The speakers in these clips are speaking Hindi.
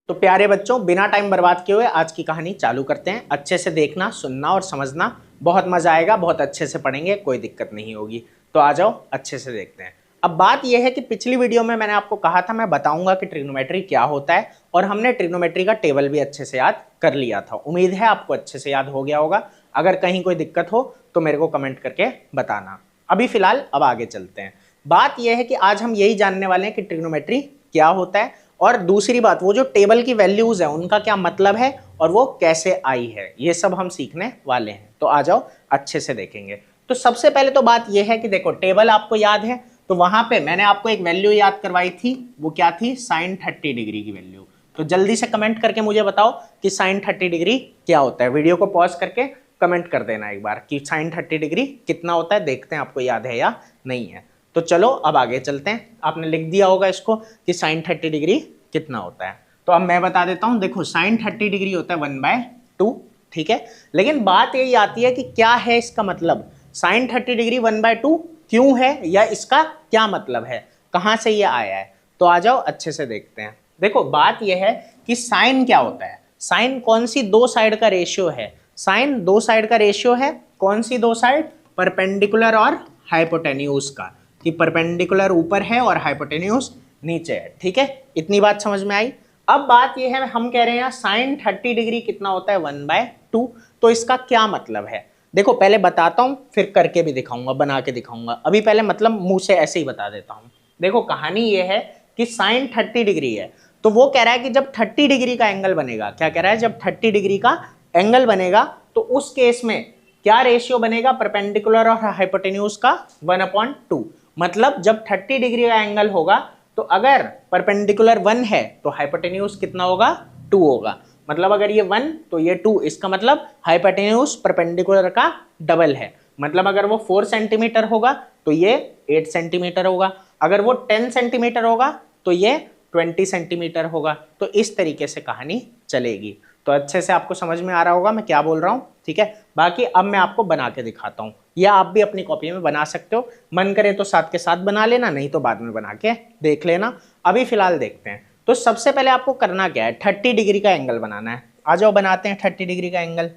तो प्यारे बच्चों, बिना टाइम बर्बाद किए हुए आज की कहानी चालू करते हैं। अच्छे से देखना, सुनना और समझना, बहुत मजा आएगा। बहुत अच्छे से पढ़ेंगे, कोई दिक्कत नहीं होगी। तो आ जाओ, अच्छे से देखते हैं। अब बात यह है कि पिछली वीडियो में मैंने आपको कहा था मैं बताऊंगा कि ट्रिग्नोमेट्री क्या होता है, और हमने ट्रिग्नोमेट्री का टेबल भी अच्छे से याद कर लिया था। उम्मीद है आपको अच्छे से याद हो गया होगा। अगर कहीं कोई दिक्कत हो तो मेरे को कमेंट करके बताना। अभी फिलहाल अब आगे चलते हैं। बात यह है कि आज हम यही जानने वाले हैं कि ट्रिग्नोमेट्री क्या होता है, और दूसरी बात वो जो टेबल की वैल्यूज है उनका क्या मतलब है और वो कैसे आई है, ये सब हम सीखने वाले हैं। तो आ जाओ, अच्छे से देखेंगे। तो सबसे पहले तो बात यह है कि देखो, टेबल आपको याद है, तो वहां पे मैंने आपको एक वैल्यू याद करवाई थी। वो क्या थी? साइन 30 डिग्री की वैल्यू। तो जल्दी से कमेंट करके मुझे बताओ कि साइन 30 डिग्री क्या होता है। वीडियो को पॉज करके कमेंट कर देना एक बार कि साइन 30 डिग्री कितना होता है। देखते हैं आपको याद है या नहीं है। तो चलो अब आगे चलते हैं। आपने लिख दिया होगा इसको कि साइन 30 डिग्री कितना होता है। तो अब मैं बता देता हूं। देखो, साइन 30 डिग्री होता है 1/2, ठीक है। लेकिन बात यही आती है कि क्या है इसका मतलब। साइन 30 डिग्री 1/2 क्यों है, या इसका क्या मतलब है, कहां से ये आया है। तो आ जाओ, अच्छे से देखते हैं। देखो, बात यह है कि साइन क्या होता है। साइन कौन सी दो साइड का रेशियो है। साइन दो साइड का रेशियो है। कौन सी दो साइड? परपेंडिकुलर और हाइपोटेन्यूज का, कि परपेंडिकुलर ऊपर है और हाइपोटेन्यूज नीचे है, ठीक है। इतनी बात समझ में आई। अब बात यह है, हम कह रहे हैं साइन 30 डिग्री कितना होता है? 1/2। तो इसका क्या मतलब है? देखो, पहले बताता हूं, फिर करके भी दिखाऊंगा, बना के दिखाऊंगा। अभी पहले मतलब मुंह से ऐसे ही बता देता हूं। देखो, कहानी यह है कि साइन 30 डिग्री है, तो वो कह रहा है कि जब 30 डिग्री का एंगल बनेगा, क्या कह रहा है? जब 30 डिग्री का एंगल बनेगा तो उस केस में क्या रेशियो बनेगा? परपेंडिकुलर और हाइपोटेन्यूज का 1/2। मतलब जब 30 डिग्री का एंगल होगा तो अगर परपेंडिकुलर 1 है तो हाइपोटेन्यूज कितना होगा? 2 होगा। मतलब अगर ये 1 तो ये 2, इसका मतलब हाइपोटेन्यूज परपेंडिकुलर का डबल है। मतलब अगर वो 4 सेंटीमीटर होगा तो ये 8 सेंटीमीटर होगा। अगर वो 10 सेंटीमीटर होगा तो ये 20 सेंटीमीटर होगा। तो इस तरीके से कहानी चलेगी। तो अच्छे से आपको समझ में आ रहा होगा मैं क्या बोल रहा हूं, ठीक है। बाकी अब मैं आपको बना के दिखाता हूं, या आप भी अपनी कॉपी में बना सकते हो। मन करे तो साथ के साथ बना लेना, नहीं तो बाद में बना के देख लेना। अभी फिलहाल देखते हैं। तो सबसे पहले आपको करना क्या है? 30 डिग्री का एंगल बनाना है। आ जाओ, बनाते हैं 30 डिग्री का एंगल।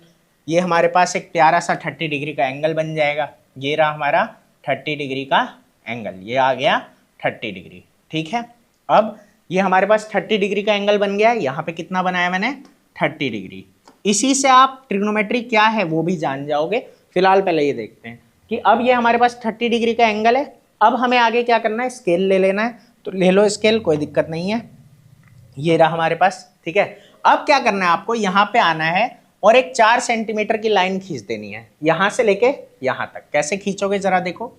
ये हमारे पास एक प्यारा सा 30 डिग्री का एंगल बन जाएगा। ये रहा हमारा 30 डिग्री का एंगल, ये आ गया 30 डिग्री, ठीक है। अब ये हमारे पास 30 डिग्री का एंगल बन गया। यहाँ पे कितना बनाया मैंने? 30 डिग्री। इसी से आप ट्रिग्नोमेट्री क्या है वो भी जान जाओगे। फिलहाल पहले ये देखते हैं कि अब ये हमारे पास 30 डिग्री का एंगल है। अब हमें आगे क्या करना है? स्केल ले लेना है। तो ले लो स्केल, कोई दिक्कत नहीं है। ये रहा हमारे पास, ठीक है। अब क्या करना है? आपको यहाँ पे आना है और एक 4 सेंटीमीटर की लाइन खींच देनी है, यहां से लेके यहां तक। कैसे खींचोगे जरा देखो।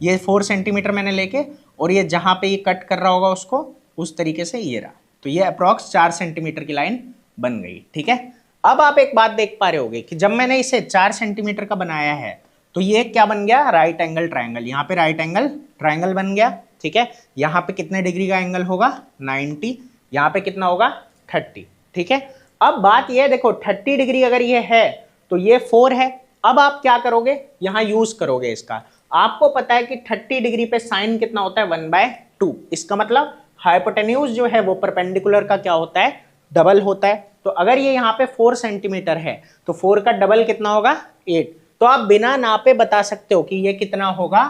ये 4 सेंटीमीटर मैंने लेके, और ये जहां पे ये कट कर रहा होगा उसको उस तरीके से, ये रहा। तो ये अप्रॉक्स 4 सेंटीमीटर की लाइन बन गई, ठीक है। अब आप एक बात देख पा रहे होगे कि जब मैंने इसे 4 सेंटीमीटर का बनाया है तो ये क्या बन गया? Right angle triangle. यहाँ पे राइट एंगल ट्रायंगल बन गया, ठीक है। यहाँ पे कितने डिग्री का एंगल होगा? 90। यहाँ पे कितना होगा? 30, ठीक है। अब बात ये है, देखो 30 डिग्री अगर ये है तो ये 4 है। अब आप क्या करोगे? यहाँ यूज करोगे इसका। आपको पता है कि 30 डिग्री पे साइन कितना होता है? 1/2। इसका मतलब हाइपोटेन्यूज जो है वो परपेंडिकुलर का क्या होता है? डबल होता है। तो अगर ये यहाँ पे 4 सेंटीमीटर है तो 4 का डबल कितना होगा? 8। तो आप बिना नापे बता सकते हो कि ये कितना होगा?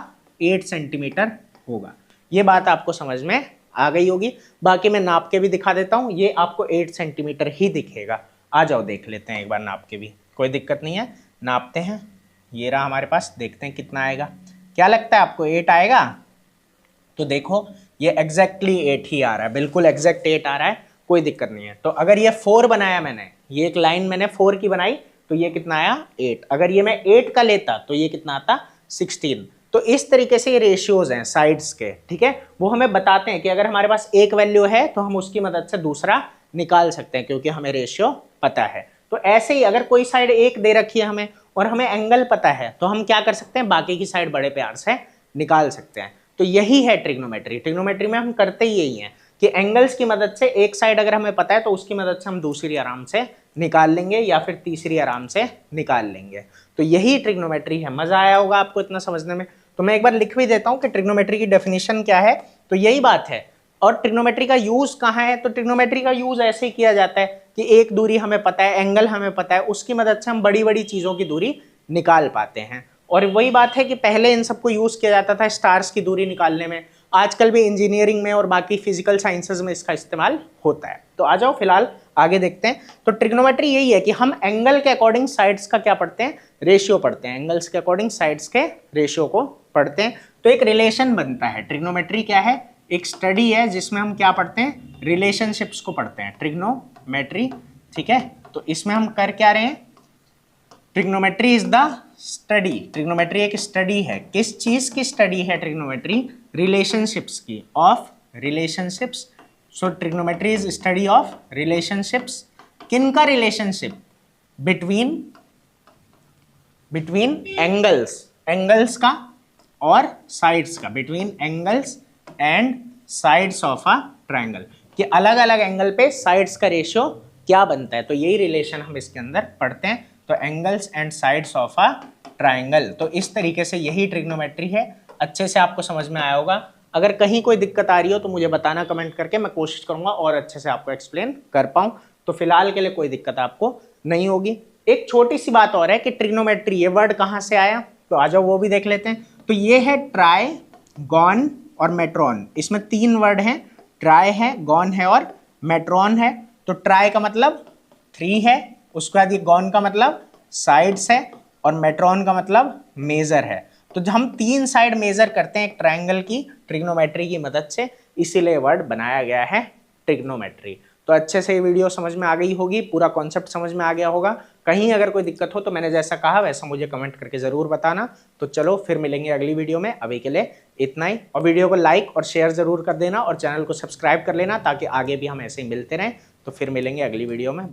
8 सेंटीमीटर होगा। ये बात आपको समझ में आ गई होगी। बाकी मैं नाप के भी दिखा देता हूं, ये आपको 8 सेंटीमीटर ही दिखेगा। आ जाओ, देख लेते हैं एक बार नाप के भी, कोई दिक्कत नहीं है। नापते हैं। ये रहा हमारे पास, देखते हैं कितना आएगा। क्या लगता है आपको? 8 आएगा? तो देखो, ये एग्जैक्टली 8 ही आ रहा है, बिल्कुल एग्जैक्ट 8 आ रहा है, कोई दिक्कत नहीं है। तो अगर ये 4 बनाया मैंने, ये एक लाइन मैंने 4 की बनाई, तो ये कितना आया? 8। अगर ये मैं 8 का लेता तो ये कितना आता? 16। तो इस तरीके से ये रेशियोज हैं साइड्स के, ठीक है। वो हमें बताते हैं कि अगर हमारे पास एक वैल्यू है तो हम उसकी मदद से दूसरा निकाल सकते हैं, क्योंकि हमें रेशियो पता है। तो ऐसे ही अगर कोई साइड 1 दे रखी है हमें और हमें एंगल पता है तो हम क्या कर सकते हैं? बाकी की साइड बड़े प्यार से निकाल सकते हैं। तो यही है ट्रिग्नोमेट्री। ट्रिग्नोमेट्री में हम करते ही यही हैं कि एंगल्स की मदद से एक साइड अगर हमें पता है तो उसकी मदद से हम दूसरी आराम से निकाल लेंगे, या फिर तीसरी आराम से निकाल लेंगे। तो यही ट्रिग्नोमेट्री है। मजा आया होगा आपको इतना समझने में। तो मैं एक बार लिख भी देता हूं कि ट्रिग्नोमेट्री की डेफिनेशन क्या है। तो यही बात है और ट्रिग्नोमेट्री का यूज कहाँ है? तो ट्रिग्नोमेट्री का यूज ऐसे ही किया जाता है कि एक दूरी हमें पता है, एंगल हमें पता है, उसकी मदद से हम बड़ी बड़ी चीजों की दूरी निकाल पाते हैं। और वही बात है कि पहले इन सबको यूज किया जाता था स्टार्स की दूरी निकालने में, आजकल भी इंजीनियरिंग में और बाकी फिजिकल साइंसेज में इसका इस्तेमाल होता है। तो आ जाओ फिलहाल आगे देखते हैं। तो ट्रिग्नोमेट्री यही है कि हम एंगल के अकॉर्डिंग साइड्स का क्या पढ़ते हैं? रेशियो पढ़ते हैं। एंगल्स के अकॉर्डिंग साइड्स के रेशियो को पढ़ते हैं। तो एक रिलेशन बनता है। ट्रिग्नोमेट्री क्या है? एक स्टडी है जिसमें हम क्या पढ़ते हैं? रिलेशनशिप्स को पढ़ते हैं, ट्रिग्नोमेट्री। ठीक है, तो इसमें हम कर क्या रहे हैं? Trigonometry is the study. Trigonometry एक स्टडी है। किस चीज की स्टडी है ट्रिग्नोमेट्री? रिलेशनशिप्स की, of relationships. So trigonometry is study of relationships. किन का रिलेशनशिप? बिटवीन एंगल्स, एंगल्स का और साइड्स का, between angles and sides of a triangle, कि अलग अलग एंगल पे साइड्स का रेशियो क्या बनता है। तो यही रिलेशन हम इसके अंदर पढ़ते हैं। तो angles and sides of a triangle. तो इस तरीके से यही ट्रिग्नोमेट्री है। अच्छे से आपको समझ में आया होगा। अगर कहीं कोई दिक्कत आ रही हो तो मुझे बताना कमेंट करके, मैं कोशिश करूंगा और अच्छे से आपको एक्सप्लेन कर पाऊं। तो फिलहाल के लिए कोई दिक्कत आपको नहीं होगी। एक छोटी सी बात और है कि ट्रिग्नोमेट्री ये वर्ड कहाँ से आया, तो आ जाओ वो भी देख लेते हैं। तो ये है ट्राई, गॉन और मेट्रॉन। इसमें 3 वर्ड हैं, ट्राई है, गॉन है और मेट्रॉन है। तो ट्राई का मतलब 3 है, उसके बाद ये गॉन का मतलब साइड्स है और मेट्रॉन का मतलब मेजर है। तो जब हम 3 साइड मेजर करते हैं एक ट्रायंगल की ट्रिग्नोमेट्री की मदद से, इसीलिए वर्ड बनाया गया है ट्रिग्नोमेट्री। तो अच्छे से ये वीडियो समझ में आ गई होगी, पूरा कॉन्सेप्ट समझ में आ गया होगा। कहीं अगर कोई दिक्कत हो तो मैंने जैसा कहा वैसा मुझे कमेंट करके ज़रूर बताना। तो चलो फिर मिलेंगे अगली वीडियो में। अभी के लिए इतना ही, और वीडियो को लाइक और शेयर ज़रूर कर देना और चैनल को सब्सक्राइब कर लेना ताकि आगे भी हम ऐसे ही मिलते रहें। तो फिर मिलेंगे अगली वीडियो में।